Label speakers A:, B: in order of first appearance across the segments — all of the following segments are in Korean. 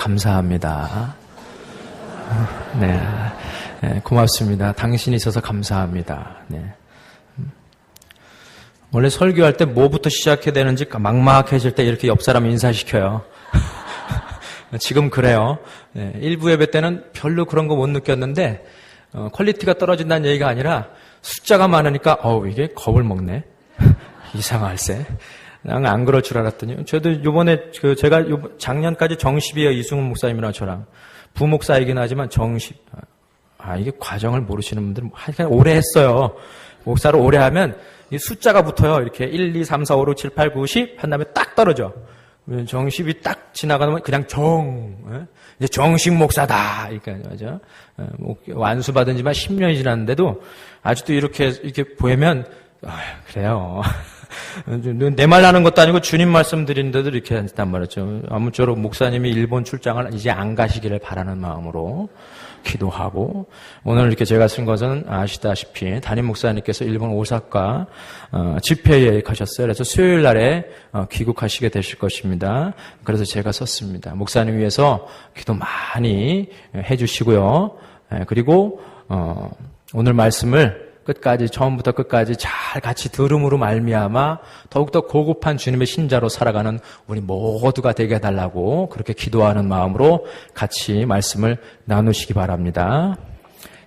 A: 감사합니다. 네, 고맙습니다. 당신이 있어서 감사합니다. 네. 원래 설교할 때 뭐부터 시작해야 되는지 막막해질 때 이렇게 옆 사람 인사시켜요. 지금 그래요. 네, 일부 예배 때는 별로 그런 거 못 느꼈는데 퀄리티가 떨어진다는 얘기가 아니라 숫자가 많으니까 이게 겁을 먹네. 이상할세. 난 안 그럴 줄 알았더니 저도 요번에 제가 작년까지 정십이에요. 이승훈 목사님이랑 저랑 부목사이긴 하지만 정십. 이게 과정을 모르시는 분들은 하여간 오래 했어요. 목사를 오래 하면 이 숫자가 붙어요. 이렇게 1, 2, 3, 4, 5, 6, 7, 8, 9, 10 한 다음에 딱 떨어져. 정십이 딱 지나가면 그냥 이제 정식 목사다. 그러니까 맞아. 완수 받은 지만 10년이 지났는데도 아직도 이렇게 보이면 그래요. 내 말 하는 것도 아니고 주님 말씀 드리는데도 이렇게 한단 말이죠. 아무쪼록 목사님이 일본 출장을 이제 안 가시기를 바라는 마음으로 기도하고, 오늘 이렇게 제가 쓴 것은 아시다시피 담임 목사님께서 일본 오사카 집회에 가셨어요. 그래서 수요일 날에 귀국하시게 되실 것입니다. 그래서 제가 썼습니다. 목사님 위해서 기도 많이 해주시고요. 그리고 오늘 말씀을 끝까지, 처음부터 끝까지 잘 같이 들음으로 말미암아 더욱더 고급한 주님의 신자로 살아가는 우리 모두가 되게 해달라고 그렇게 기도하는 마음으로 같이 말씀을 나누시기 바랍니다.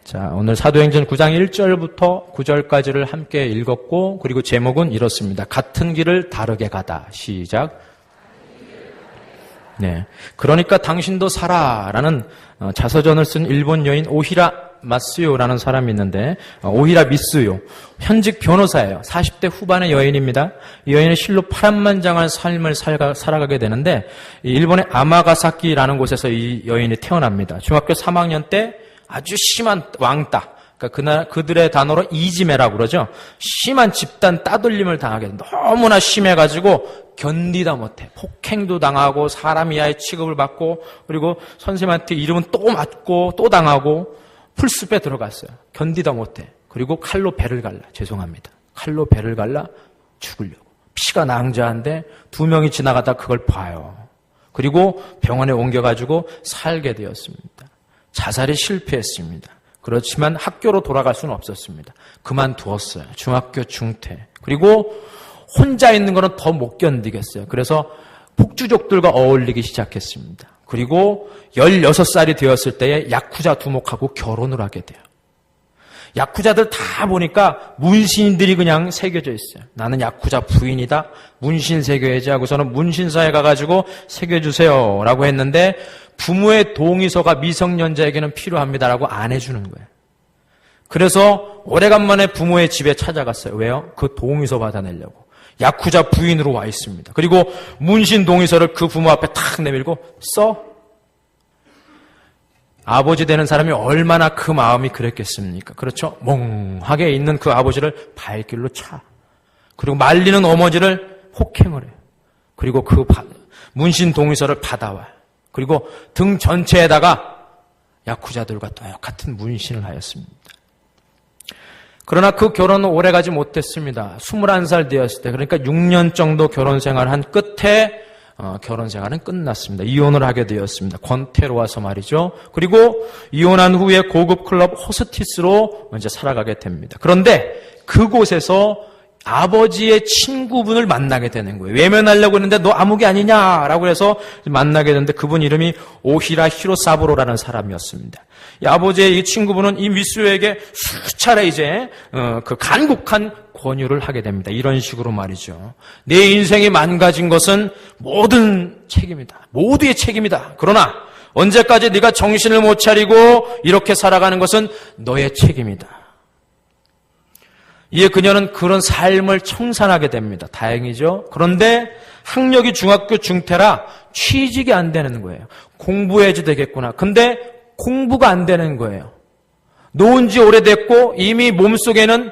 A: 자, 오늘 사도행전 9장 1절부터 9절까지를 함께 읽었고, 그리고 제목은 이렇습니다. 같은 길을 다르게 가다. 시작. 네, 그러니까 당신도 살아라는 자서전을 쓴 일본 여인 오히라 마스요라는 사람이 있는데, 오히라 미스요, 현직 변호사예요. 40대 후반의 여인입니다. 이 여인은 실로 파란만장한 삶을 살아가게 되는데, 일본의 아마가사키라는 곳에서 이 여인이 태어납니다. 중학교 3학년 때 아주 심한 왕따, 그러니까 그들의 단어로 이지메라고 그러죠. 심한 집단 따돌림을 당하게 돼. 너무나 심해가지고 견디다 못해. 폭행도 당하고 사람 이하의 취급을 받고, 그리고 선생님한테 이름은 또 맞고 또 당하고, 풀숲에 들어갔어요. 견디다 못해. 그리고 칼로 배를 갈라. 죄송합니다. 칼로 배를 갈라 죽으려고. 피가 낭자한데 2명이 지나가다 그걸 봐요. 그리고 병원에 옮겨가지고 살게 되었습니다. 자살에 실패했습니다. 그렇지만 학교로 돌아갈 수는 없었습니다. 그만두었어요. 중학교 중퇴. 그리고 혼자 있는 거는 더 못 견디겠어요. 그래서 폭주족들과 어울리기 시작했습니다. 그리고 16살이 되었을 때에 야쿠자 두목하고 결혼을 하게 돼요. 야쿠자들 다 보니까 문신들이 그냥 새겨져 있어요. 나는 야쿠자 부인이다. 문신 새겨야지 하고서는 문신사에 가가지고 새겨주세요 라고 했는데, 부모의 동의서가 미성년자에게는 필요합니다라고 안 해주는 거예요. 그래서 오래간만에 부모의 집에 찾아갔어요. 왜요? 그 동의서 받아내려고. 야쿠자 부인으로 와 있습니다. 그리고 문신 동의서를 그 부모 앞에 탁 내밀고 써. 아버지 되는 사람이 얼마나 그 마음이 그랬겠습니까? 그렇죠? 멍하게 있는 그 아버지를 발길로 차. 그리고 말리는 어머니를 폭행을 해요. 그리고 그 문신 동의서를 받아와요. 그리고 등 전체에다가 야쿠자들과 똑같은 문신을 하였습니다. 그러나 그 결혼은 오래가지 못했습니다. 21살 되었을 때, 그러니까 6년 정도 결혼 생활을 한 끝에 결혼 생활은 끝났습니다. 이혼을 하게 되었습니다. 권태로워서 말이죠. 그리고 이혼한 후에 고급 클럽 호스티스로 이제 살아가게 됩니다. 그런데 그곳에서 아버지의 친구분을 만나게 되는 거예요. 외면하려고 했는데 너 아무개 아니냐라고 해서 만나게 되는데, 그분 이름이 오히라 히로사부로라는 사람이었습니다. 이 아버지의 이 친구분은 이 미스요에게 수차례 이제 그 간곡한 권유를 하게 됩니다. 이런 식으로 말이죠. 내 인생이 망가진 것은 모든 책임이다. 모두의 책임이다. 그러나 언제까지 네가 정신을 못 차리고 이렇게 살아가는 것은 너의 책임이다. 이에 그녀는 그런 삶을 청산하게 됩니다. 다행이죠. 그런데 학력이 중학교 중퇴라 취직이 안 되는 거예요. 공부해야지 되겠구나. 근데 공부가 안 되는 거예요. 놓은 지 오래됐고 이미 몸속에는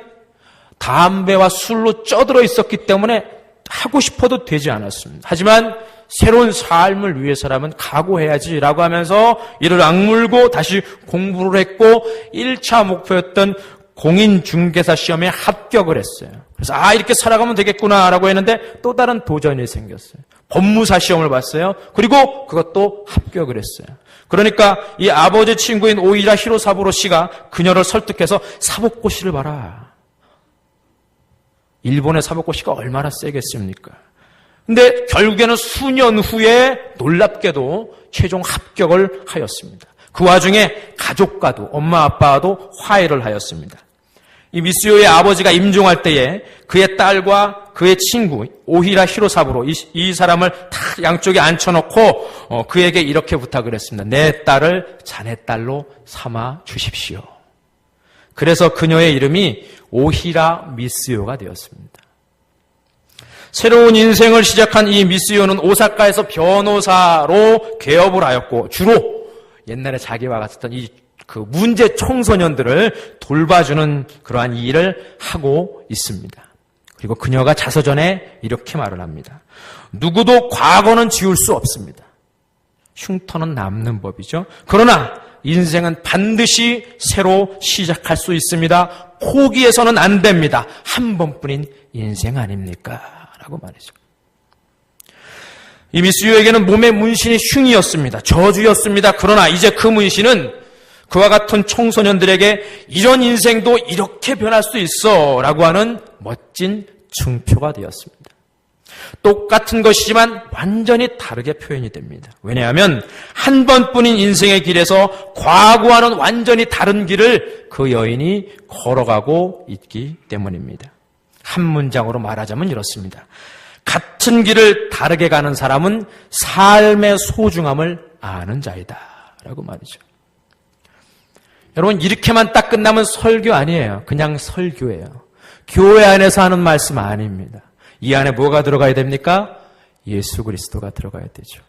A: 담배와 술로 쪄들어 있었기 때문에 하고 싶어도 되지 않았습니다. 하지만 새로운 삶을 위해서라면 각오해야지라고 하면서 이를 악물고 다시 공부를 했고, 1차 목표였던 공인중개사 시험에 합격을 했어요. 그래서 이렇게 살아가면 되겠구나라고 했는데 또 다른 도전이 생겼어요. 법무사 시험을 봤어요. 그리고 그것도 합격을 했어요. 그러니까 이 아버지 친구인 오이라 히로사부로 씨가 그녀를 설득해서 사법고시를 봐라. 일본의 사법고시가 얼마나 세겠습니까? 근데 결국에는 수년 후에 놀랍게도 최종 합격을 하였습니다. 그 와중에 가족과도 엄마 아빠와도 화해를 하였습니다. 이 미쓰요의 아버지가 임종할 때에 그의 딸과 그의 친구 오히라 히로사부로 이 사람을 다 양쪽에 앉혀놓고 그에게 이렇게 부탁을 했습니다. 내 딸을 자네 딸로 삼아 주십시오. 그래서 그녀의 이름이 오히라 미쓰요가 되었습니다. 새로운 인생을 시작한 이 미쓰요는 오사카에서 변호사로 개업을 하였고 주로 옛날에 자기와 같았던 그 문제 청소년들을 돌봐주는 그러한 일을 하고 있습니다. 그리고 그녀가 자서전에 이렇게 말을 합니다. 누구도 과거는 지울 수 없습니다. 흉터는 남는 법이죠. 그러나 인생은 반드시 새로 시작할 수 있습니다. 포기해서는 안 됩니다. 한 번뿐인 인생 아닙니까? 라고 말이죠. 이 미쓰요에게는 몸의 문신이 흉이었습니다. 저주였습니다. 그러나 이제 그 문신은 그와 같은 청소년들에게 이런 인생도 이렇게 변할 수 있어 라고 하는 멋진 증표가 되었습니다. 똑같은 것이지만 완전히 다르게 표현이 됩니다. 왜냐하면 한 번뿐인 인생의 길에서 과거와는 완전히 다른 길을 그 여인이 걸어가고 있기 때문입니다. 한 문장으로 말하자면 이렇습니다. 같은 길을 다르게 가는 사람은 삶의 소중함을 아는 자이다 라고 말이죠. 여러분 이렇게만 딱 끝나면 설교 아니에요. 그냥 설교예요. 교회 안에서 하는 말씀 아닙니다. 이 안에 뭐가 들어가야 됩니까? 예수 그리스도가 들어가야 되죠.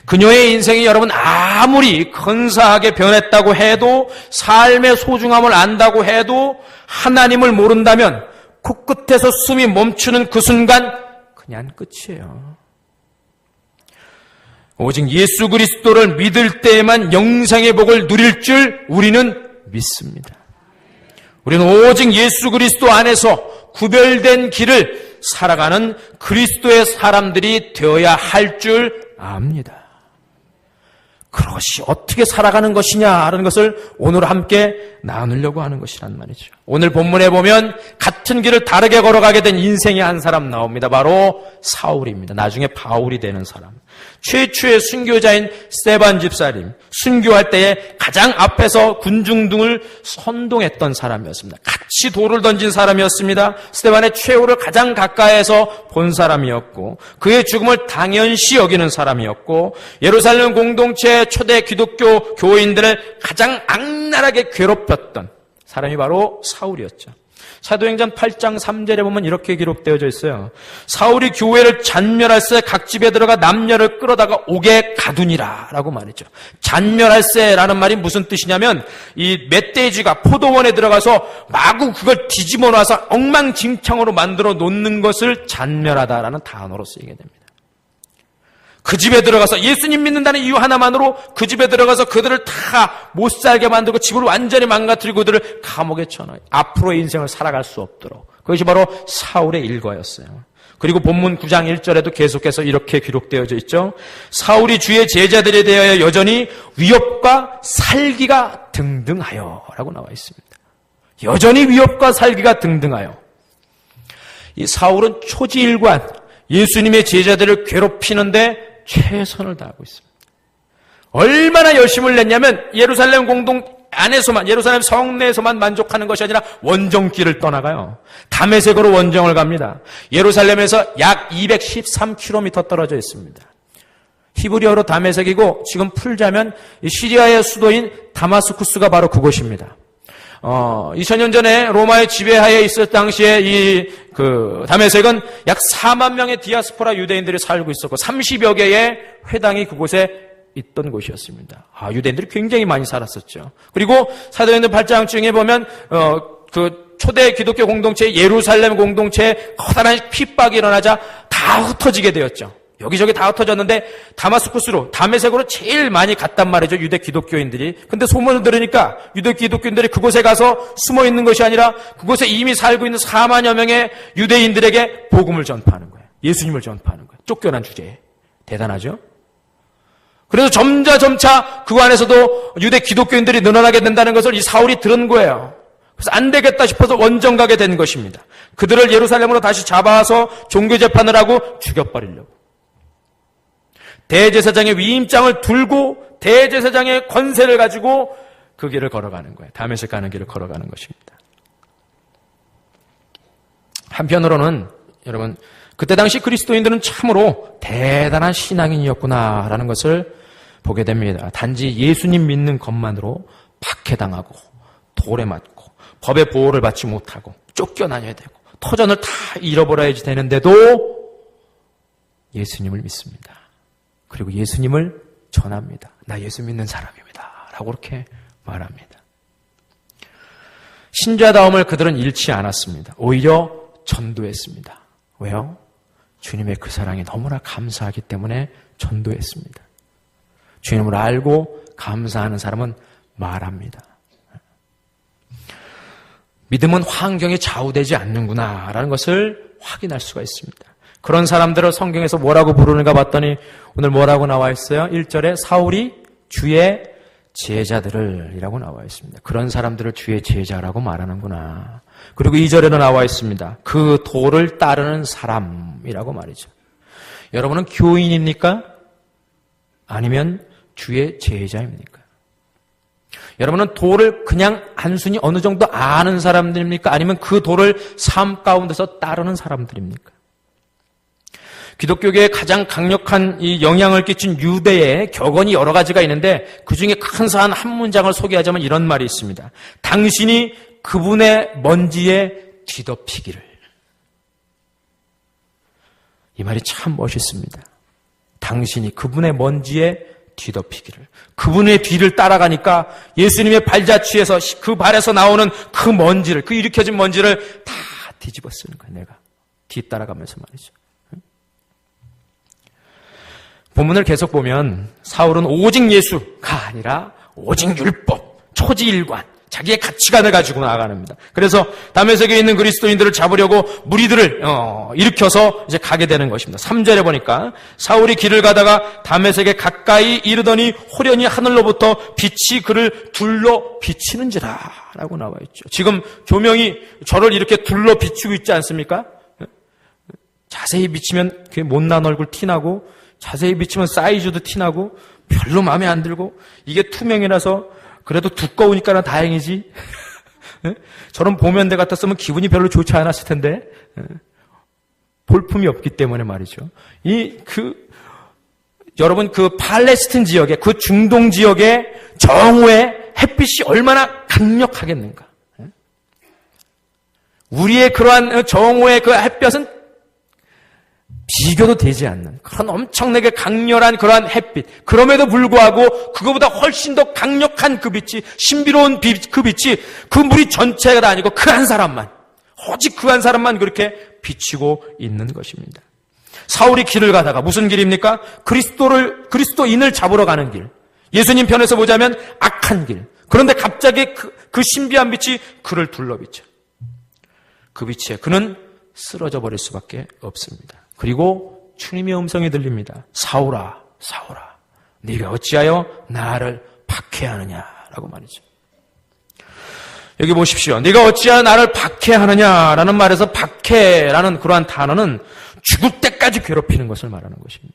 A: 그녀의 인생이 여러분 아무리 근사하게 변했다고 해도 삶의 소중함을 안다고 해도 하나님을 모른다면 코끝에서 숨이 멈추는 그 순간 그냥 끝이에요. 오직 예수 그리스도를 믿을 때에만 영생의 복을 누릴 줄 우리는 믿습니다. 우리는 오직 예수 그리스도 안에서 구별된 길을 살아가는 그리스도의 사람들이 되어야 할 줄 압니다. 그것이 어떻게 살아가는 것이냐라는 것을 오늘 함께 나누려고 하는 것이란 말이죠. 오늘 본문에 보면 같은 길을 다르게 걸어가게 된 인생의 한 사람 나옵니다. 바로 사울입니다. 나중에 바울이 되는 사람. 최초의 순교자인 스데반 집사님, 순교할 때에 가장 앞에서 군중등을 선동했던 사람이었습니다. 같이 돌을 던진 사람이었습니다. 스데반의 최후를 가장 가까이에서 본 사람이었고 그의 죽음을 당연시 여기는 사람이었고 예루살렘 공동체의 초대 기독교 교인들을 가장 악랄하게 괴롭혔던 사람이 바로 사울이었죠. 사도행전 8장 3절에 보면 이렇게 기록되어져 있어요. 사울이 교회를 잔멸할새 각 집에 들어가 남녀를 끌어다가 옥에 가두니라 라고 말이죠. 잔멸할새라는 말이 무슨 뜻이냐면 이 멧돼지가 포도원에 들어가서 마구 그걸 뒤집어 놔서 엉망진창으로 만들어 놓는 것을 잔멸하다라는 단어로 쓰이게 됩니다. 그 집에 들어가서 예수님 믿는다는 이유 하나만으로 그 집에 들어가서 그들을 다 못 살게 만들고 집을 완전히 망가뜨리고 그들을 감옥에 쳐넣어요. 앞으로의 인생을 살아갈 수 없도록. 그것이 바로 사울의 일과였어요. 그리고 본문 9장 1절에도 계속해서 이렇게 기록되어져 있죠. 사울이 주의 제자들에 대하여 여전히 위협과 살기가 등등하여 라고 나와 있습니다. 여전히 위협과 살기가 등등하여. 이 사울은 초지일관 예수님의 제자들을 괴롭히는데 최선을 다하고 있습니다. 얼마나 열심을 냈냐면 예루살렘 공동 안에서만, 예루살렘 성내에서만 만족하는 것이 아니라 원정길을 떠나가요. 다메섹으로 원정을 갑니다. 예루살렘에서 약 213km 떨어져 있습니다. 히브리어로 다메섹이고 지금 풀자면 시리아의 수도인 다마스쿠스가 바로 그곳입니다. 2000년 전에 로마의 지배하에 있을 당시에 다메섹은 약 4만 명의 디아스포라 유대인들이 살고 있었고 30여 개의 회당이 그곳에 있던 곳이었습니다. 유대인들이 굉장히 많이 살았었죠. 그리고 사도행전 8장 중에 보면 그 초대 기독교 공동체 예루살렘 공동체에 커다란 핍박이 일어나자 다 흩어지게 되었죠. 여기저기 다 흩어졌는데 다마스쿠스로, 다메섹으로 제일 많이 갔단 말이죠. 유대 기독교인들이. 근데 소문을 들으니까 유대 기독교인들이 그곳에 가서 숨어 있는 것이 아니라 그곳에 이미 살고 있는 4만여 명의 유대인들에게 복음을 전파하는 거예요. 예수님을 전파하는 거예요. 쫓겨난 주제에. 대단하죠? 그래서 점차 그 안에서도 유대 기독교인들이 늘어나게 된다는 것을 이 사울이 들은 거예요. 그래서 안 되겠다 싶어서 원정 가게 된 것입니다. 그들을 예루살렘으로 다시 잡아와서 종교재판을 하고 죽여버리려고. 대제사장의 위임장을 들고 대제사장의 권세를 가지고 그 길을 걸어가는 거예요. 다메섹 가는 길을 걸어가는 것입니다. 한편으로는 여러분, 그때 당시 그리스도인들은 참으로 대단한 신앙인이었구나라는 것을 보게 됩니다. 단지 예수님 믿는 것만으로 박해당하고 돌에 맞고 법의 보호를 받지 못하고 쫓겨나야 되고 터전을 다 잃어버려야지 되는데도 예수님을 믿습니다. 그리고 예수님을 전합니다. 나 예수 믿는 사람입니다. 라고 그렇게 말합니다. 신자다움을 그들은 잃지 않았습니다. 오히려 전도했습니다. 왜요? 주님의 그 사랑이 너무나 감사하기 때문에 전도했습니다. 주님을 알고 감사하는 사람은 말합니다. 믿음은 환경에 좌우되지 않는구나라는 것을 확인할 수가 있습니다. 그런 사람들을 성경에서 뭐라고 부르는가 봤더니 오늘 뭐라고 나와 있어요? 1절에 사울이 주의 제자들을 이라고 나와 있습니다. 그런 사람들을 주의 제자라고 말하는구나. 그리고 2절에도 나와 있습니다. 그 도를 따르는 사람이라고 말이죠. 여러분은 교인입니까? 아니면 주의 제자입니까? 여러분은 도를 그냥 단순히 어느 정도 아는 사람들입니까? 아니면 그 도를 삶 가운데서 따르는 사람들입니까? 기독교계에 가장 강력한 이 영향을 끼친 유대의 격언이 여러 가지가 있는데 그 중에 근사한 한 문장을 소개하자면 이런 말이 있습니다. 당신이 그분의 먼지에 뒤덮이기를. 이 말이 참 멋있습니다. 당신이 그분의 먼지에 뒤덮이기를. 그분의 뒤를 따라가니까 예수님의 발자취에서 그 발에서 나오는 그 먼지를, 그 일으켜진 먼지를 다 뒤집어 쓰는 거예요. 내가 뒤따라가면서 말이죠. 본문을 계속 보면 사울은 오직 예수가 아니라 오직 율법, 초지일관, 자기의 가치관을 가지고 나아갑니다. 그래서 다메섹에 있는 그리스도인들을 잡으려고 무리들을 일으켜서 이제 가게 되는 것입니다. 3절에 보니까 사울이 길을 가다가 다메섹에 가까이 이르더니 호련히 하늘로부터 빛이 그를 둘러 비치는지라 라고 나와 있죠. 지금 조명이 저를 이렇게 둘러 비추고 있지 않습니까? 자세히 비치면 그게 못난 얼굴 티나고 자세히 비치면 사이즈도 티나고 별로 마음에 안 들고 이게 투명이라서 그래도 두꺼우니까는 다행이지. 저런 보면대 같았으면 기분이 별로 좋지 않았을 텐데 볼품이 없기 때문에 말이죠. 여러분 그 팔레스틴 지역에 그 중동 지역의 정오의 햇빛이 얼마나 강력하겠는가. 우리의 그러한 정오의 그 햇볕은 비교도 되지 않는 그런 엄청나게 강렬한 그러한 햇빛. 그럼에도 불구하고 그거보다 훨씬 더 강력한 그 빛이, 신비로운 그 빛이 그 무리 전체가 다 아니고 그 한 사람만, 오직 그 한 사람만 그렇게 비치고 있는 것입니다. 사울이 길을 가다가 무슨 길입니까? 그리스도인을 잡으러 가는 길. 예수님 편에서 보자면 악한 길. 그런데 갑자기 그 신비한 빛이 그를 둘러비쳐. 그 빛에 그는 쓰러져 버릴 수밖에 없습니다. 그리고 주님의 음성이 들립니다. 사울아, 사울아, 네가 어찌하여 나를 박해하느냐라고 말이죠. 여기 보십시오. 네가 어찌하여 나를 박해하느냐라는 말에서 박해라는 그러한 단어는 죽을 때까지 괴롭히는 것을 말하는 것입니다.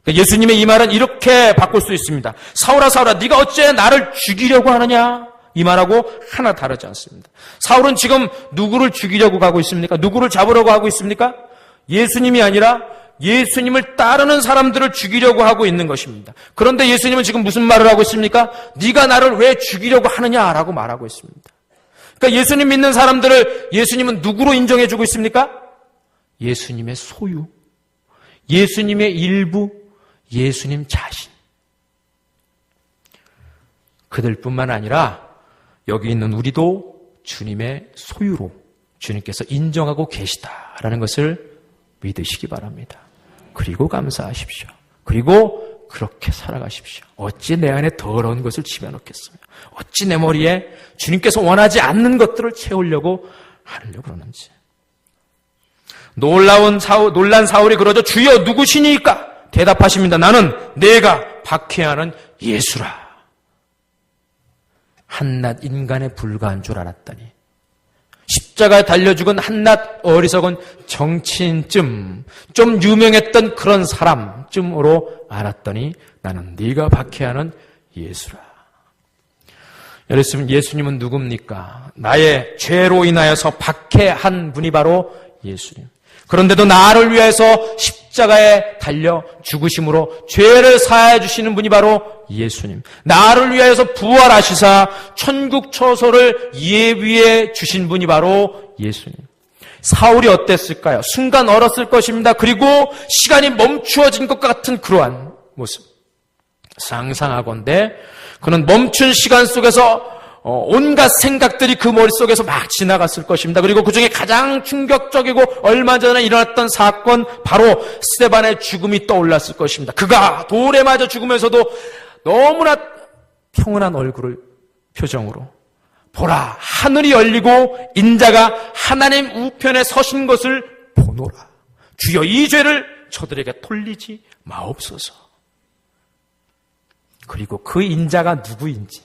A: 예수님의 이 말은 이렇게 바꿀 수 있습니다. 사울아, 사울아, 네가 어찌하여 나를 죽이려고 하느냐? 이 말하고 하나 다르지 않습니다. 사울은 지금 누구를 죽이려고 가고 있습니까? 누구를 잡으려고 하고 있습니까? 예수님이 아니라 예수님을 따르는 사람들을 죽이려고 하고 있는 것입니다. 그런데 예수님은 지금 무슨 말을 하고 있습니까? 네가 나를 왜 죽이려고 하느냐라고 말하고 있습니다. 그러니까 예수님 믿는 사람들을 예수님은 누구로 인정해주고 있습니까? 예수님의 소유, 예수님의 일부, 예수님 자신. 그들뿐만 아니라 여기 있는 우리도 주님의 소유로 주님께서 인정하고 계시다라는 것을 믿으시기 바랍니다. 그리고 감사하십시오. 그리고 그렇게 살아가십시오. 어찌 내 안에 더러운 것을 집어넣겠으며 어찌 내 머리에 주님께서 원하지 않는 것들을 채우려고 하려고 그러는지. 놀란 사울이 그러죠. 주여 누구시니까? 대답하십니다. 나는 내가 박해하는 예수라. 한낱 인간에 불과한 줄 알았더니 십자가에 달려 죽은 한낱 어리석은 정치인쯤 좀 유명했던 그런 사람쯤으로 알았더니 나는 네가 박해하는 예수라. 여러분, 예수님은 누굽니까? 나의 죄로 인하여서 박해한 분이 바로 예수님. 그런데도 나를 위해서 십자가에 달려 죽으심으로 죄를 사하여 주시는 분이 바로 예수님. 나를 위하여서 부활하시사 천국 처소를 예비해 주신 분이 바로 예수님. 사울이 어땠을까요? 순간 얼었을 것입니다. 그리고 시간이 멈추어진 것 같은 그러한 모습. 상상하건대 그는 멈춘 시간 속에서 온갖 생각들이 그 머릿속에서 막 지나갔을 것입니다. 그리고 그중에 가장 충격적이고 얼마 전에 일어났던 사건, 바로 스데반의 죽음이 떠올랐을 것입니다. 그가 돌에 맞아 죽으면서도 너무나 평온한 표정으로 보라, 하늘이 열리고 인자가 하나님 우편에 서신 것을 보노라. 주여 이 죄를 저들에게 돌리지 마옵소서. 그리고 그 인자가 누구인지.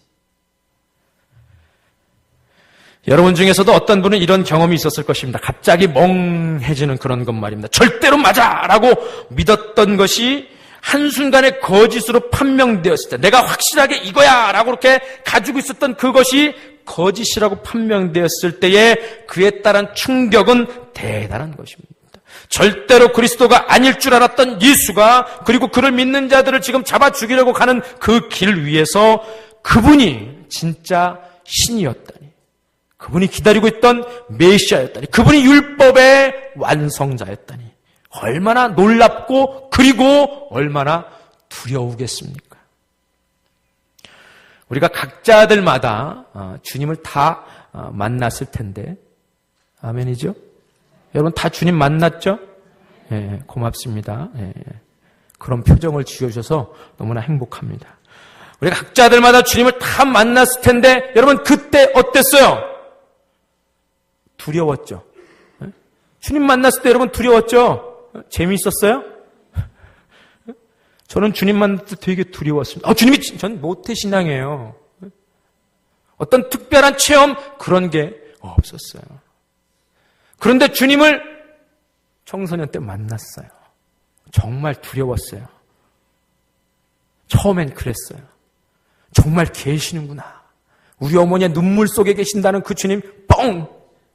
A: 여러분 중에서도 어떤 분은 이런 경험이 있었을 것입니다. 갑자기 멍해지는 그런 것 말입니다. 절대로 맞아라고 믿었던 것이 한순간에 거짓으로 판명되었을 때, 내가 확실하게 이거야라고 그렇게 가지고 있었던 그것이 거짓이라고 판명되었을 때에 그에 따른 충격은 대단한 것입니다. 절대로 그리스도가 아닐 줄 알았던 예수가, 그리고 그를 믿는 자들을 지금 잡아 죽이려고 가는 그 길 위에서 그분이 진짜 신이었다니, 그분이 기다리고 있던 메시아였다니, 그분이 율법의 완성자였다니, 얼마나 놀랍고 그리고 얼마나 두려우겠습니까? 우리가 각자들마다 주님을 다 만났을 텐데, 아멘이죠? 여러분 다 주님 만났죠? 예, 고맙습니다. 예, 그런 표정을 지어주셔서 너무나 행복합니다. 우리가 각자들마다 주님을 다 만났을 텐데, 여러분 그때 어땠어요? 두려웠죠? 예? 주님 만났을 때 여러분 두려웠죠? 재미있었어요? 저는 주님 만날 때 되게 두려웠습니다. 주님이, 전 모태신앙이에요. 어떤 특별한 체험, 그런 게 없었어요. 그런데 주님을 청소년 때 만났어요. 정말 두려웠어요. 처음엔 그랬어요. 정말 계시는구나. 우리 어머니의 눈물 속에 계신다는 그 주님, 뻥!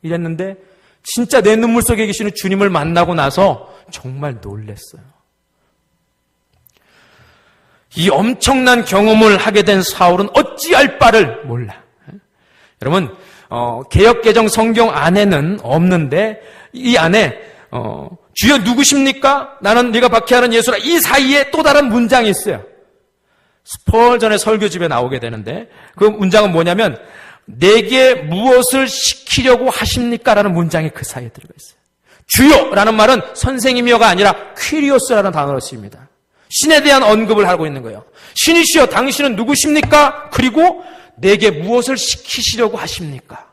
A: 이랬는데 진짜 내 눈물 속에 계시는 주님을 만나고 나서 정말 놀랐어요. 이 엄청난 경험을 하게 된 사울은 어찌할 바를 몰라. 여러분, 개역개정 성경 안에는 없는데, 이 안에 주여 누구십니까? 나는 네가 박해하는 예수라. 이 사이에 또 다른 문장이 있어요. 스펄전의 설교집에 나오게 되는데, 그 문장은 뭐냐면, 내게 무엇을 시키려고 하십니까? 라는 문장이 그 사이에 들어가 있어요. 주여라는 말은 선생님이여가 아니라 퀴리오스라는 단어로 쓰입니다. 신에 대한 언급을 하고 있는 거예요. 신이시여, 당신은 누구십니까? 그리고 내게 무엇을 시키시려고 하십니까?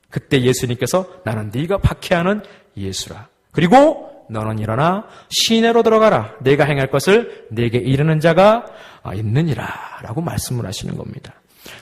A: 그때 예수님께서 나는 네가 박해하는 예수라. 그리고 너는 일어나 시내로 들어가라. 내가 행할 것을 내게 이르는 자가 있느니라 라고 말씀을 하시는 겁니다.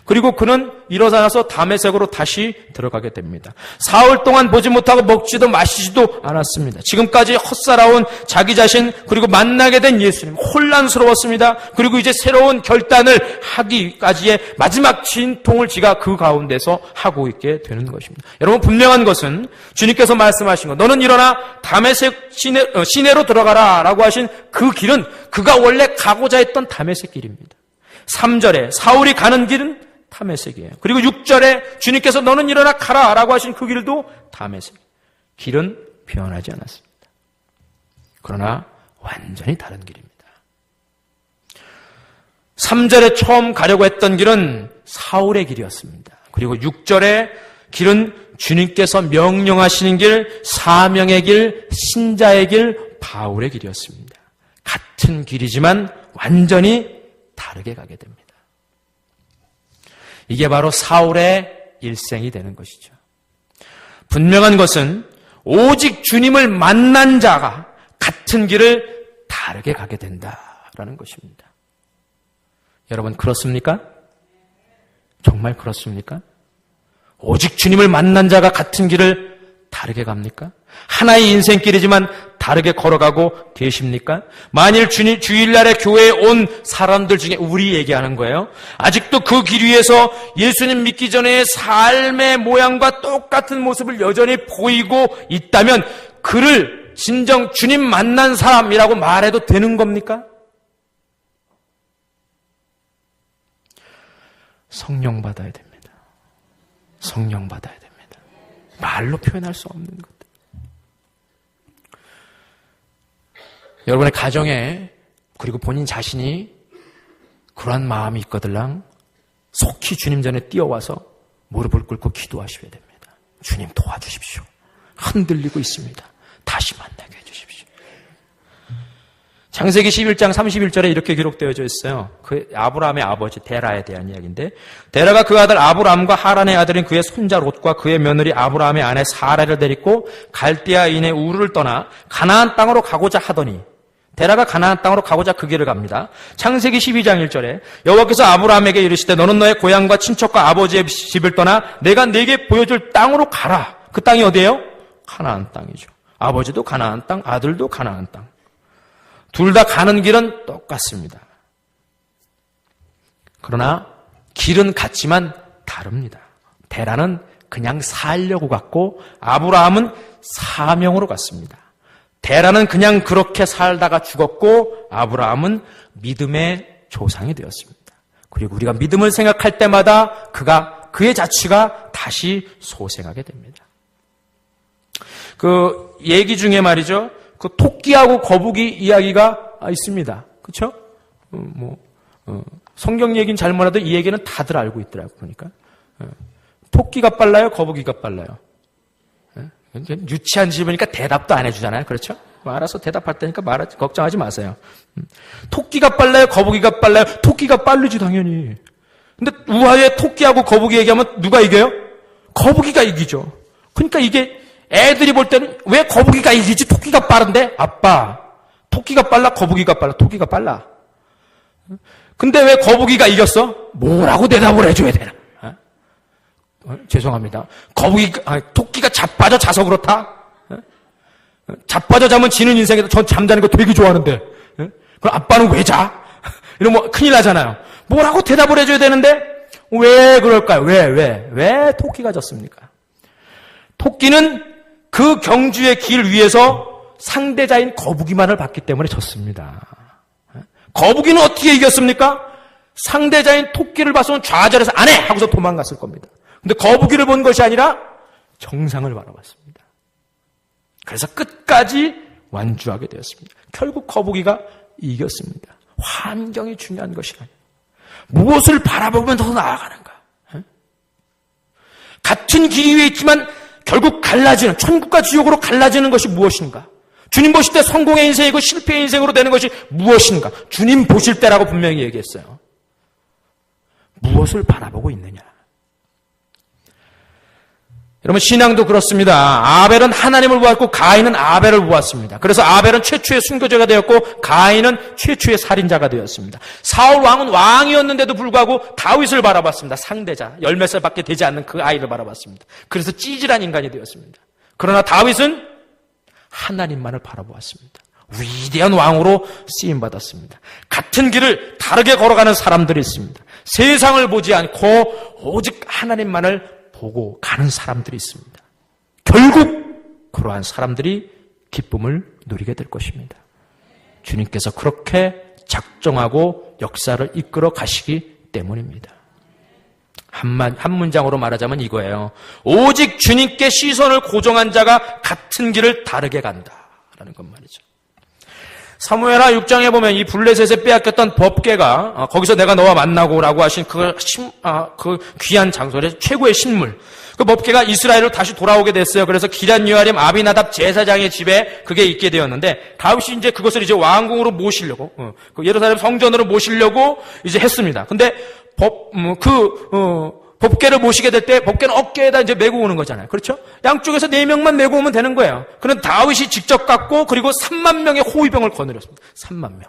A: 그리고 그는 일어나서 다메섹으로 다시 들어가게 됩니다. 사흘 동안 보지 못하고 먹지도 마시지도 않았습니다. 지금까지 헛살아온 자기 자신, 그리고 만나게 된 예수님, 혼란스러웠습니다. 그리고 이제 새로운 결단을 하기까지의 마지막 진통을 지가 그 가운데서 하고 있게 되는 것입니다. 여러분, 분명한 것은 주님께서 말씀하신 것, 너는 일어나 다메섹 시내로 들어가라 라고 하신 그 길은 그가 원래 가고자 했던 다메섹 길입니다. 3절에 사울이 가는 길은 다메섹이에요. 그리고 6절에 주님께서 너는 일어나 가라 라고 하신 그 길도 다메섹. 길은 변하지 않았습니다. 그러나 완전히 다른 길입니다. 3절에 처음 가려고 했던 길은 사울의 길이었습니다. 그리고 6절에 길은 주님께서 명령하시는 길, 사명의 길, 신자의 길, 바울의 길이었습니다. 같은 길이지만 완전히 다르게 가게 됩니다. 이게 바로 사울의 일생이 되는 것이죠. 분명한 것은 오직 주님을 만난 자가 같은 길을 다르게 가게 된다라는 것입니다. 여러분 그렇습니까? 정말 그렇습니까? 오직 주님을 만난 자가 같은 길을 다르게 갑니까? 하나의 인생길이지만 다르게 걸어가고 계십니까? 만일 주일날에 교회에 온 사람들 중에 우리 얘기하는 거예요. 아직도 그 길 위에서 예수님 믿기 전의 삶의 모양과 똑같은 모습을 여전히 보이고 있다면 그를 진정 주님 만난 사람이라고 말해도 되는 겁니까? 성령 받아야 됩니다. 성령 받아야 됩니다. 말로 표현할 수 없는 것들. 여러분의 가정에 그리고 본인 자신이 그러한 마음이 있거들랑 속히 주님 전에 뛰어와서 무릎을 꿇고 기도하셔야 됩니다. 주님 도와주십시오. 흔들리고 있습니다. 다시 만나게 해주십시오. 창세기 11장 31절에 이렇게 기록되어져 있어요. 그 아브라함의 아버지 데라에 대한 이야기인데, 데라가 그 아들 아브람과 하란의 아들인 그의 손자 롯과 그의 며느리 아브라함의 아내 사라를 데리고 갈대아인의 우르를 떠나 가나안 땅으로 가고자 하더니, 데라가 가나안 땅으로 가고자 그 길을 갑니다. 창세기 12장 1절에 여호와께서 아브라함에게 이르시되 너는 너의 고향과 친척과 아버지의 집을 떠나 내가 네게 보여줄 땅으로 가라. 그 땅이 어디예요? 가나안 땅이죠. 아버지도 가나안 땅, 아들도 가나안 땅. 둘 다 가는 길은 똑같습니다. 그러나 길은 같지만 다릅니다. 데라는 그냥 살려고 갔고 아브라함은 사명으로 갔습니다. 데라는 그냥 그렇게 살다가 죽었고 아브라함은 믿음의 조상이 되었습니다. 그리고 우리가 믿음을 생각할 때마다 그의 자취가 다시 소생하게 됩니다. 그 얘기 중에 말이죠. 그 토끼하고 거북이 이야기가 있습니다. 그렇죠? 성경 얘기는 잘 몰라도 이 얘기는 다들 알고 있더라고요. 보니까 토끼가 빨라요, 거북이가 빨라요. 유치한 질문이니까 대답도 안 해주잖아요. 그렇죠? 알아서 대답할 테니까 걱정하지 마세요. 토끼가 빨라요, 거북이가 빨라요? 토끼가 빠르지 당연히. 근데 우화에 토끼하고 거북이 얘기하면 누가 이겨요? 거북이가 이기죠. 그러니까 이게 애들이 볼 때는 왜 거북이가 이기지? 토끼가 빠른데? 아빠, 토끼가 빨라? 거북이가 빨라? 토끼가 빨라. 근데 왜 거북이가 이겼어? 뭐라고 대답을 해줘야 되나? 죄송합니다. 토끼가 자빠져 자서 그렇다? 자빠져 자면 지는 인생에서 전 잠자는 거 되게 좋아하는데. 그럼 아빠는 왜 자? 이러면 큰일 나잖아요. 뭐라고 대답을 해줘야 되는데? 왜 그럴까요? 왜 토끼가 졌습니까? 토끼는 그 경주의 길 위에서 상대자인 거북이만을 봤기 때문에 졌습니다. 거북이는 어떻게 이겼습니까? 상대자인 토끼를 봤으면 좌절해서 안 해! 하고서 도망갔을 겁니다. 근데 거북이를 본 것이 아니라 정상을 바라봤습니다. 그래서 끝까지 완주하게 되었습니다. 결국 거북이가 이겼습니다. 환경이 중요한 것이 아니에요. 무엇을 바라보면서 나아가는가? 같은 길 위에 있지만 결국 갈라지는, 천국과 지옥으로 갈라지는 것이 무엇인가? 주님 보실 때 성공의 인생이고 실패의 인생으로 되는 것이 무엇인가? 주님 보실 때라고 분명히 얘기했어요. 무엇을 바라보고 있느냐? 여러분, 신앙도 그렇습니다. 아벨은 하나님을 보았고 가인은 아벨을 보았습니다. 그래서 아벨은 최초의 순교자가 되었고 가인은 최초의 살인자가 되었습니다. 사울 왕은 왕이었는데도 불구하고 다윗을 바라봤습니다. 상대자, 10몇 살밖에 되지 않는 그 아이를 바라봤습니다. 그래서 찌질한 인간이 되었습니다. 그러나 다윗은 하나님만을 바라보았습니다. 위대한 왕으로 쓰임받았습니다. 같은 길을 다르게 걸어가는 사람들이 있습니다. 세상을 보지 않고 오직 하나님만을 보고 가는 사람들이 있습니다. 결국 그러한 사람들이 기쁨을 누리게 될 것입니다. 주님께서 그렇게 작정하고 역사를 이끌어 가시기 때문입니다. 한 문장으로 말하자면 이거예요. 오직 주님께 시선을 고정한 자가 같은 길을 다르게 간다라는 것 말이죠. 사무엘하 6장에 보면 이 블레셋에 빼앗겼던 법궤가 거기서 내가 너와 만나고라고 하신 그 귀한 장소에 최고의 신물. 그 법궤가 이스라엘로 다시 돌아오게 됐어요. 그래서 기럇 여아림 아비나답 제사장의 집에 그게 있게 되었는데 다윗이 이제 그것을 이제 왕궁으로 모시려고 그 예루살렘 성전으로 모시려고 이제 했습니다. 근데 법궤를 모시게 될 때 법궤는 어깨에다 이제 메고 오는 거잖아요. 그렇죠? 양쪽에서 4명만 메고 오면 되는 거예요. 그런데 다윗이 직접 갖고 그리고 3만 명의 호위병을 거느렸습니다. 3만 명.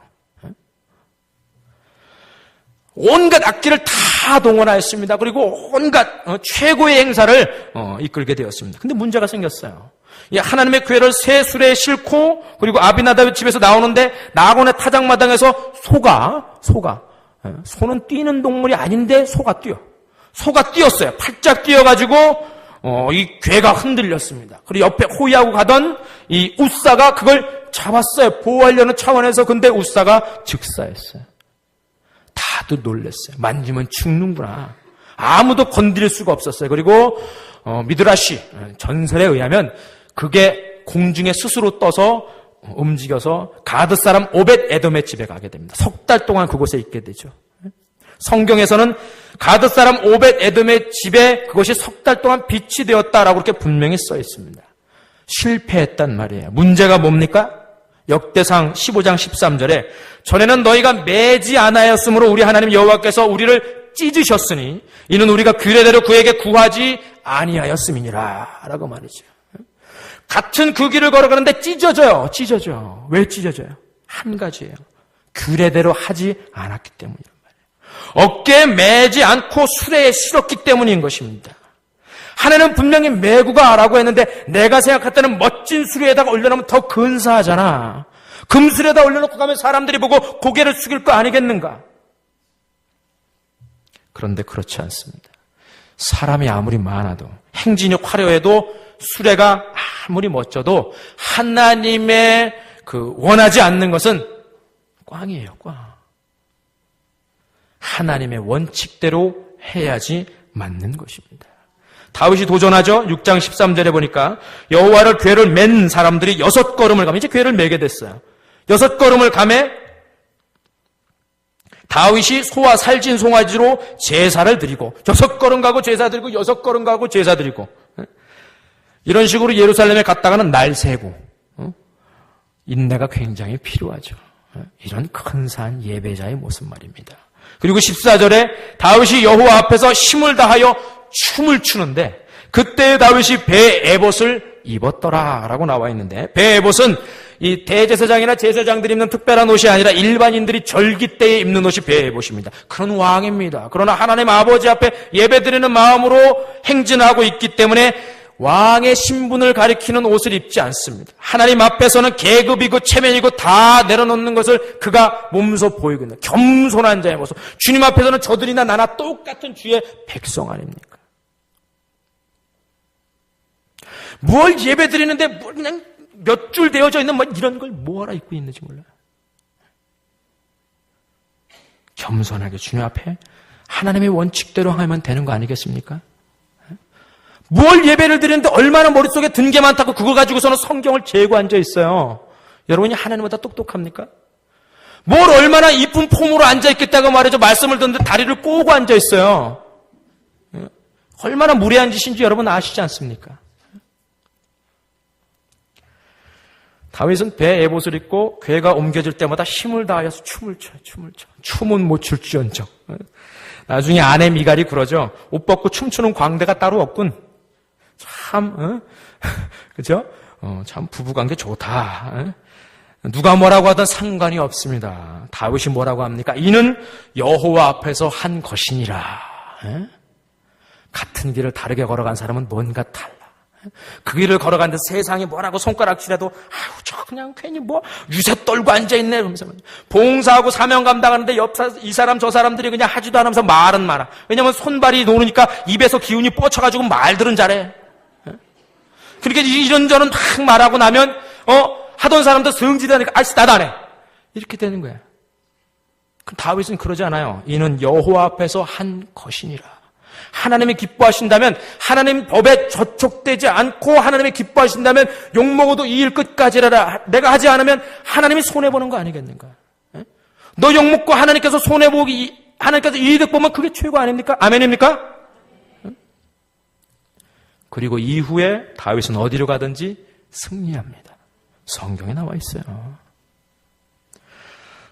A: 온갖 악기를 다 동원하였습니다. 그리고 온갖 최고의 행사를 이끌게 되었습니다. 근데 문제가 생겼어요. 하나님의 궤를 새 수레에 싣고 그리고 아비나답의 집에서 나오는데 나곤의 타작마당에서 소는 뛰는 동물이 아닌데 소가 뛰었어요. 팔짝 뛰어가지고 이 궤가 흔들렸습니다. 그리고 옆에 호위하고 가던 이 우사가 그걸 잡았어요. 보호하려는 차원에서. 근데 우사가 즉사했어요. 다들 놀랐어요. 만지면 죽는구나. 아무도 건드릴 수가 없었어요. 그리고 미드라시 전설에 의하면 그게 공중에 스스로 떠서 움직여서 가드 사람 오벳 에돔의 집에 가게 됩니다. 3달 동안 그곳에 있게 되죠. 성경에서는 가드 사람 오벳 에돔의 집에 그것이 3달 동안 빛이 되었다라고 그렇게 분명히 써 있습니다. 실패했단 말이에요. 문제가 뭡니까? 역대상 15장 13절에 전에는 너희가 매지 않아였으므로 우리 하나님 여호와께서 우리를 찢으셨으니 이는 우리가 규례대로 그에게 구하지 아니하였음이니라 라고 말이죠. 같은 그 길을 걸어가는데 찢어져요. 왜 찢어져요? 한 가지예요. 규례대로 하지 않았기 때문이란 말이에요. 어깨에 매지 않고 수레에 실었기 때문인 것입니다. 하나님은 분명히 매구가라고 했는데 내가 생각할 때는 멋진 수레에다가 올려놓으면 더 근사하잖아. 금수레에다 올려놓고 가면 사람들이 보고 고개를 숙일 거 아니겠는가? 그런데 그렇지 않습니다. 사람이 아무리 많아도 행진이 화려해도 수레가 아무리 멋져도 하나님의 원하지 않는 것은 꽝이에요. 꽝. 하나님의 원칙대로 해야지 맞는 것입니다. 다윗이 도전하죠. 6장 13절에 보니까 여호와를 궤를 맨 사람들이 6걸음을 가면 이제 궤를 매게 됐어요. 6걸음을 가매 다윗이 소와 살진 송아지로 제사를 드리고 6걸음 가고 제사 드리고 6걸음 가고 제사 드리고 이런 식으로 예루살렘에 갔다가는 날 세고 인내가 굉장히 필요하죠. 이런 근사한 예배자의 모습 말입니다. 그리고 14절에 다윗이 여호와 앞에서 힘을 다하여 춤을 추는데 그때 다윗이 배 에봇을 입었더라라고 나와 있는데 배 에봇은 이 대제사장이나 제사장들이 입는 특별한 옷이 아니라 일반인들이 절기 때에 입는 옷이 배 에봇입니다. 그런 왕입니다. 그러나 하나님 아버지 앞에 예배드리는 마음으로 행진하고 있기 때문에 왕의 신분을 가리키는 옷을 입지 않습니다. 하나님 앞에서는 계급이고 체면이고 다 내려놓는 것을 그가 몸소 보이고 있는 겸손한 자의 모습. 주님 앞에서는 저들이나 나나 똑같은 주의 백성 아닙니까? 뭘 예배드리는데 그냥 몇 줄 되어져 있는 이런 걸 뭐하라 입고 있는지 몰라요. 겸손하게 주님 앞에 하나님의 원칙대로 하면 되는 거 아니겠습니까? 뭘 예배를 드리는데 얼마나 머릿속에 든 게 많다고 그거 가지고서는 성경을 재고 앉아 있어요. 여러분이 하나님보다 똑똑합니까? 뭘 얼마나 이쁜 폼으로 앉아 있겠다고 말이죠. 말씀을 듣는데 다리를 꼬고 앉아 있어요. 얼마나 무례한 짓인지 여러분 아시지 않습니까? 다윗은 배 에봇을 입고 궤가 옮겨질 때마다 힘을 다하여서 춤을 춰. 춤은 못 출지언정. 나중에 아내 미갈이 그러죠. 옷 벗고 춤추는 광대가 따로 없군. 참, 그죠? 참 부부관계 좋다. 누가 뭐라고 하든 상관이 없습니다. 다윗이 뭐라고 합니까? 이는 여호와 앞에서 한 것이니라. 같은 길을 다르게 걸어간 사람은 뭔가 달라. 그 길을 걸어가는데 세상이 뭐라고 손가락질해도 아유 저 그냥 괜히 유세 떨고 앉아있네 그러면서 봉사하고 사명 감당하는데 이 사람 저 사람들이 그냥 하지도 않으면서 말은 많아. 왜냐면 손발이 노르니까 입에서 기운이 뻗쳐가지고 말들은 잘해. 그렇게 이런저런 막 말하고 나면 하던 사람도 성질하니까 아이씨 나도 안 해. 이렇게 되는 거야. 다윗은 그러지 않아요. 이는 여호와 앞에서 한 것이니라. 하나님이 기뻐하신다면, 하나님 법에 저촉되지 않고 하나님이 기뻐하신다면 욕먹어도 이 일 끝까지라 내가 하지 않으면 하나님이 손해보는 거 아니겠는가? 너 욕먹고 하나님께서 하나님께서 이득 보면 그게 최고 아닙니까? 아멘입니까? 그리고 이후에 다윗은 어디로 가든지 승리합니다. 성경에 나와 있어요.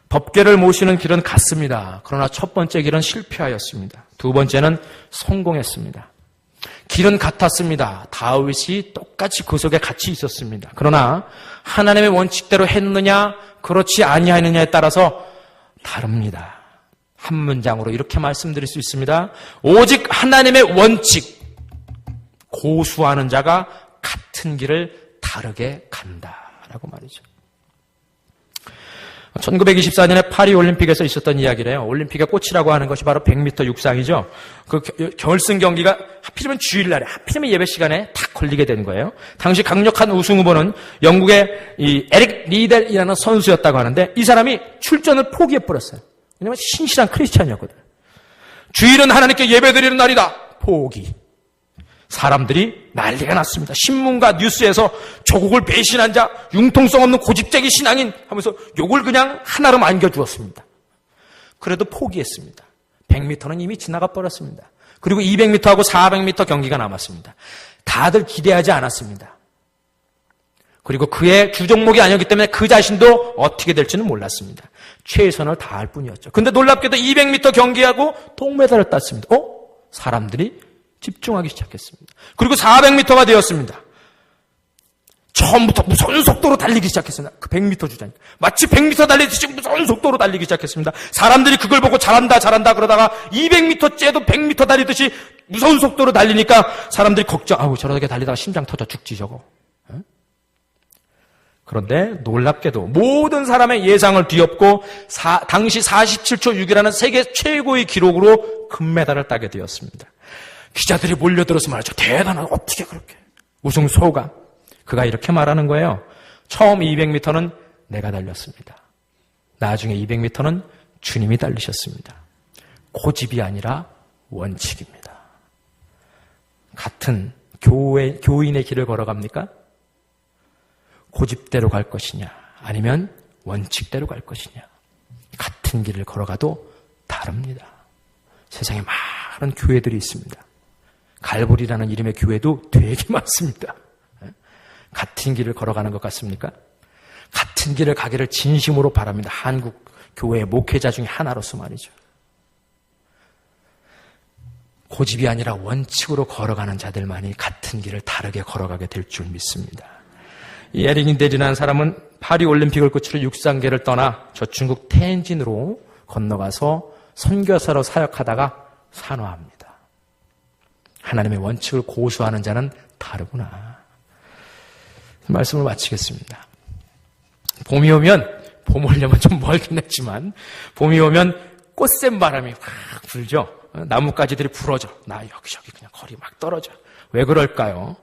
A: 법궤를 모시는 길은 같습니다. 그러나 첫 번째 길은 실패하였습니다. 두 번째는 성공했습니다. 길은 같았습니다. 다윗이 똑같이 그 속에 같이 있었습니다. 그러나 하나님의 원칙대로 했느냐 그렇지 아니하느냐에 따라서 다릅니다. 한 문장으로 이렇게 말씀드릴 수 있습니다. 오직 하나님의 원칙 고수하는 자가 같은 길을 다르게 간다라고 말이죠. 1924년에 파리 올림픽에서 있었던 이야기래요. 올림픽의 꽃이라고 하는 것이 바로 100m 육상이죠. 그 결승 경기가 하필이면 주일날에, 하필이면 예배 시간에 딱 걸리게 된 거예요. 당시 강력한 우승 후보는 영국의 이 에릭 리델이라는 선수였다고 하는데 이 사람이 출전을 포기해버렸어요. 왜냐하면 신실한 크리스찬이었거든. 주일은 하나님께 예배드리는 날이다. 포기. 사람들이 난리가 났습니다. 신문과 뉴스에서 조국을 배신한 자, 융통성 없는 고집쟁이 신앙인 하면서 욕을 그냥 하나로 안겨주었습니다. 그래도 포기했습니다. 100m는 이미 지나가 버렸습니다. 그리고 200m하고 400m 경기가 남았습니다. 다들 기대하지 않았습니다. 그리고 그의 주종목이 아니었기 때문에 그 자신도 어떻게 될지는 몰랐습니다. 최선을 다할 뿐이었죠. 근데 놀랍게도 200m 경기하고 동메달을 땄습니다. 사람들이 집중하기 시작했습니다. 그리고 400m가 되었습니다. 처음부터 무서운 속도로 달리기 시작했습니다. 그 100m 주자니까. 마치 100m 달리듯이 무서운 속도로 달리기 시작했습니다. 사람들이 그걸 보고 잘한다 그러다가 200m째도 100m 달리듯이 무서운 속도로 달리니까 사람들이 걱정, 저렇게 달리다가 심장 터져 죽지 저거. 그런데 놀랍게도 모든 사람의 예상을 뒤엎고 당시 47초 6이라는 세계 최고의 기록으로 금메달을 따게 되었습니다. 기자들이 몰려들어서 말하죠. 대단하다. 어떻게 그렇게. 우승 소감. 그가 이렇게 말하는 거예요. 처음 200m는 내가 달렸습니다. 나중에 200m는 주님이 달리셨습니다. 고집이 아니라 원칙입니다. 같은 교인의 길을 걸어갑니까? 고집대로 갈 것이냐 아니면 원칙대로 갈 것이냐. 같은 길을 걸어가도 다릅니다. 세상에 많은 교회들이 있습니다. 갈보리라는 이름의 교회도 되게 많습니다. 같은 길을 걸어가는 것 같습니까? 같은 길을 가기를 진심으로 바랍니다. 한국 교회의 목회자 중에 하나로서 말이죠. 고집이 아니라 원칙으로 걸어가는 자들만이 같은 길을 다르게 걸어가게 될 줄 믿습니다. 이 에릭 리델이라는 사람은 파리 올림픽을 끝으로 육상계를 떠나 저 중국 텐진으로 건너가서 선교사로 사역하다가 산화합니다. 하나님의 원칙을 고수하는 자는 다르구나. 말씀을 마치겠습니다. 봄이 오면, 봄 오려면 좀 멀긴 했지만, 봄이 오면 꽃샘 바람이 확 불죠. 나뭇가지들이 부러져. 나 여기저기 그냥 거리 막 떨어져. 왜 그럴까요?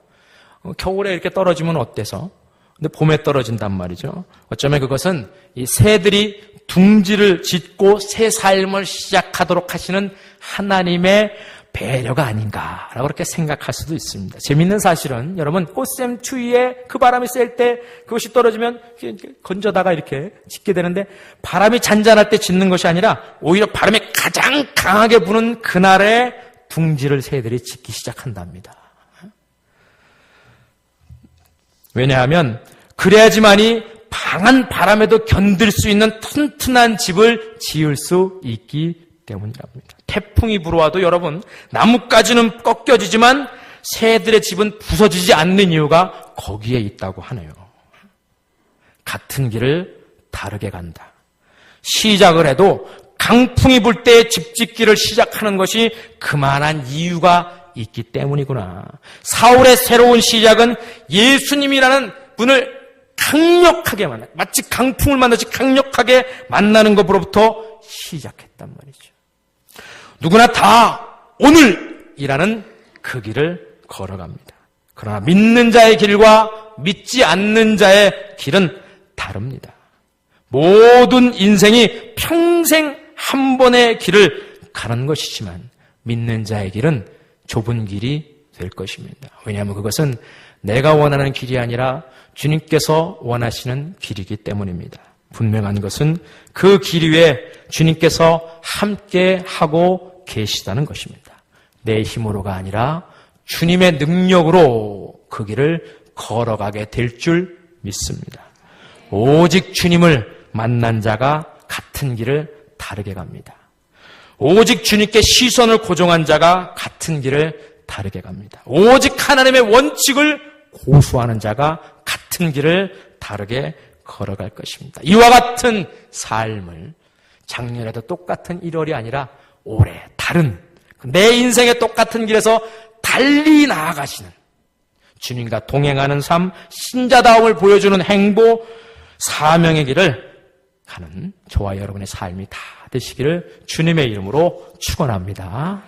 A: 겨울에 이렇게 떨어지면 어때서? 근데 봄에 떨어진단 말이죠. 어쩌면 그것은 이 새들이 둥지를 짓고 새 삶을 시작하도록 하시는 하나님의 배려가 아닌가라고 그렇게 생각할 수도 있습니다. 재밌는 사실은 여러분 꽃샘 추위에 그 바람이 셀 때 그것이 떨어지면 건져다가 이렇게 짓게 되는데 바람이 잔잔할 때 짓는 것이 아니라 오히려 바람이 가장 강하게 부는 그날에 둥지를 새들이 짓기 시작한답니다. 왜냐하면 그래야지만이 강한 바람에도 견딜 수 있는 튼튼한 집을 지을 수 있기 때문이랍니다. 태풍이 불어와도 여러분 나뭇가지는 꺾여지지만 새들의 집은 부서지지 않는 이유가 거기에 있다고 하네요. 같은 길을 다르게 간다. 시작을 해도 강풍이 불 때 집 짓기를 시작하는 것이 그만한 이유가 있기 때문이구나. 사울의 새로운 시작은 예수님이라는 분을 강력하게 만나, 마치 강풍을 만나듯이 강력하게 만나는 것으로부터 시작했단 말이죠. 누구나 다 오늘이라는 그 길을 걸어갑니다. 그러나 믿는 자의 길과 믿지 않는 자의 길은 다릅니다. 모든 인생이 평생 한 번의 길을 가는 것이지만 믿는 자의 길은 좁은 길이 될 것입니다. 왜냐하면 그것은 내가 원하는 길이 아니라 주님께서 원하시는 길이기 때문입니다. 분명한 것은 그 길 위에 주님께서 함께 하고 계시다는 것입니다. 내 힘으로가 아니라 주님의 능력으로 그 길을 걸어가게 될 줄 믿습니다. 오직 주님을 만난 자가 같은 길을 다르게 갑니다. 오직 주님께 시선을 고정한 자가 같은 길을 다르게 갑니다. 오직 하나님의 원칙을 고수하는 자가 같은 길을 다르게 걸어갈 것입니다. 이와 같은 삶을 작년에도 똑같은 1월이 아니라 올해 다른 내 인생의 똑같은 길에서 달리 나아가시는 주님과 동행하는 삶, 신자다움을 보여주는 행보, 사명의 길을 가는 저와 여러분의 삶이 다 되시기를 주님의 이름으로 축원합니다.